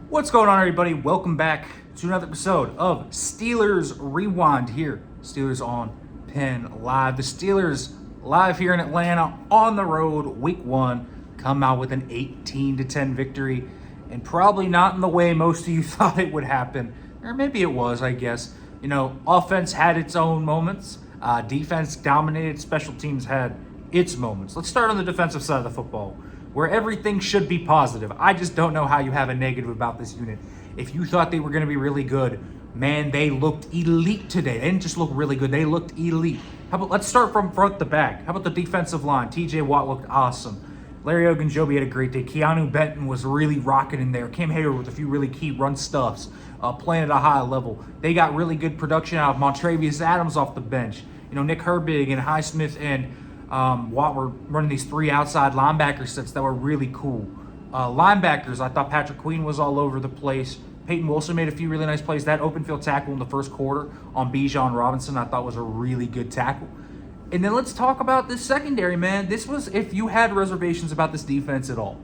What's going on, everybody? Welcome back to another episode of Steelers Rewind here. Steelers on Penn Live. The Steelers live here in Atlanta on the road, week one, come out with an 18-10 victory, and probably not in the way most of you thought it would happen. Or maybe it was, I guess. You know, offense had its own moments. Defense dominated. Special teams had its moments. Let's start on the defensive side of the football, where everything should be positive. I just don't know how you have a negative about this unit. If you thought they were going to be really good, man, they looked elite today. They didn't just look really good, they looked elite. Let's start from front to back. How about the defensive line? TJ Watt looked awesome. Larry Ogunjobi had a great day. Keanu Benton was really rocking in there. Cam Hayward with a few really key run stuffs, playing at a high level. They got really good production out of Montravius Adams off the bench. You know, Nick Herbig and Highsmith and Watt were running these three outside linebacker sets that were really cool. Linebackers, I thought Patrick Queen was all over the place. Peyton Wilson made a few really nice plays. That open field tackle in the first quarter on Bijan Robinson I thought was a really good tackle. And then let's talk about this secondary, man. This was, if you had reservations about this defense at all,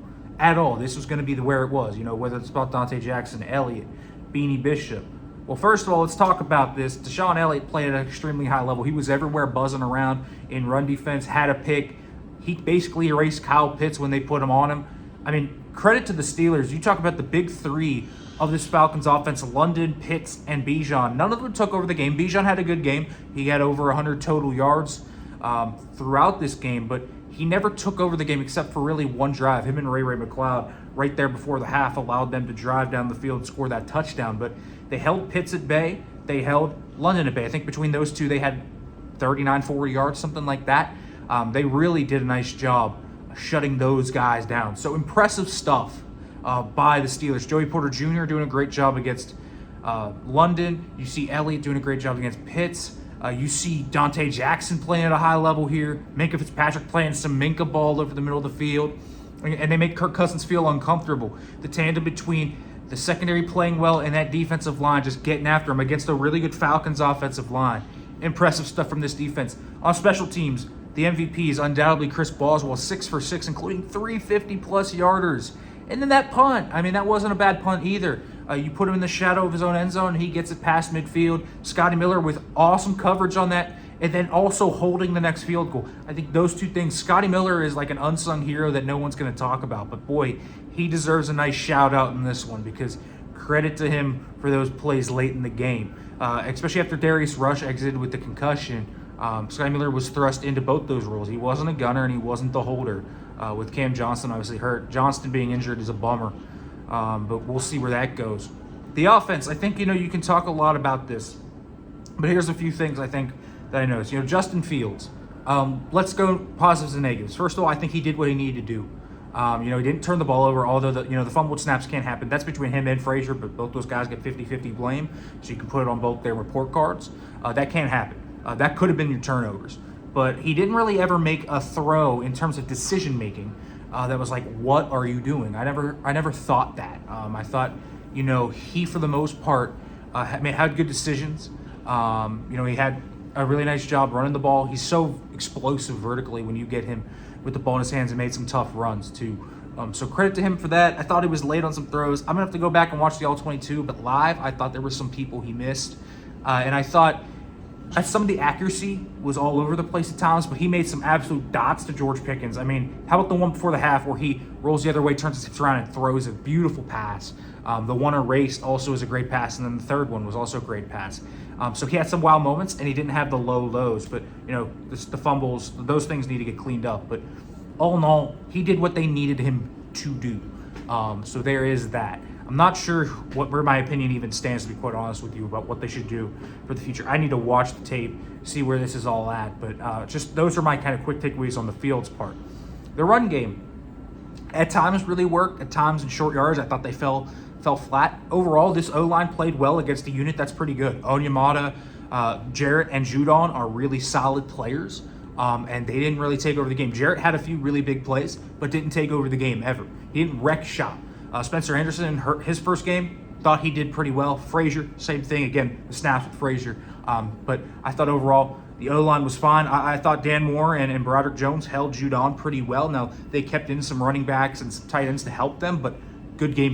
this was going to be where it was. You know, whether it's about Dante Jackson, Elliott, Beanie Bishop. Well, first of all, let's talk about this. Deshaun Elliott played at an extremely high level. He was everywhere buzzing around in run defense, had a pick. He basically erased Kyle Pitts when they put him on him. I mean, credit to the Steelers. You talk about the big three of this Falcons offense, London, Pitts, and Bijan. None of them took over the game. Bijan had a good game. He had over 100 total yards throughout this game, but he never took over the game except for really one drive. Him and Ray McLeod right there before the half allowed them to drive down the field and score that touchdown. But they held Pitts at bay. They held London at bay. I think between those two, they had 39, 40 yards, something like that. They really did a nice job shutting those guys down. So impressive stuff by the Steelers. Joey Porter Jr. doing a great job against London. You see Elliott doing a great job against Pitts. You see Dante Jackson playing at a high level here. Minka Fitzpatrick playing some Minka ball over the middle of the field. And they make Kirk Cousins feel uncomfortable. The tandem between the secondary playing well and that defensive line just getting after him against a really good Falcons offensive line. Impressive stuff from this defense. On special teams, the MVP is undoubtedly Chris Boswell, 6 for 6, including 350-plus yarders. And then that punt. I mean, that wasn't a bad punt either. You put him in the shadow of his own end zone, and he gets it past midfield. Scotty Miller with awesome coverage on that, and then also holding the next field goal. I think those two things, Scotty Miller is like an unsung hero that no one's going to talk about. But boy, he deserves a nice shout out in this one because credit to him for those plays late in the game. Especially after Darius Rush exited with the concussion, Scotty Miller was thrust into both those roles. He wasn't a gunner and he wasn't the holder. With Cam Johnston obviously hurt. Johnston being injured is a bummer. But we'll see where that goes. The offense, I think, you can talk a lot about this. But here's a few things I think that I noticed. Justin Fields. Let's go positives and negatives. First of all, I think he did what he needed to do. He didn't turn the ball over, although the fumbled snaps can't happen. That's between him and Frazier, but both those guys get 50-50 blame, so you can put it on both their report cards. That can't happen. That could have been your turnovers. But he didn't really ever make a throw in terms of decision-making that was like, what are you doing? I never thought that. I thought, he, for the most part, had good decisions. He had a really nice job running the ball. He's so explosive vertically when you get him with the ball in his hands and made some tough runs too. So credit to him for that. I thought he was late on some throws. I'm going to have to go back and watch the All-22, but live, I thought there were some people he missed. And I thought some of the accuracy was all over the place at times, but he made some absolute dots to George Pickens. I mean, how about the one before the half where he rolls the other way, turns his hips around, and throws a beautiful pass? The one erased also is a great pass, and then the third one was also a great pass. So he had some wow moments, and he didn't have the low lows. But, the fumbles, those things need to get cleaned up. But all in all, he did what they needed him to do. So there is that. I'm not sure where my opinion even stands, to be quite honest with you, about what they should do for the future. I need to watch the tape, see where this is all at. But just those are my kind of quick takeaways on the Fields part. The run game, at times really worked. At times in short yards, I thought they fell flat. Overall, this O-line played well against a unit that's pretty good. Onyemata, Jarrett, and Judon are really solid players, and they didn't really take over the game. Jarrett had a few really big plays, but didn't take over the game ever. He didn't wreck shop. Spencer Anderson, his first game, thought he did pretty well. Frazier, same thing. Again, the snaps with Frazier. But I thought overall the O-line was fine. I thought Dan Moore and Broderick Jones held Judon pretty well. Now, they kept in some running backs and some tight ends to help them, but good game plan.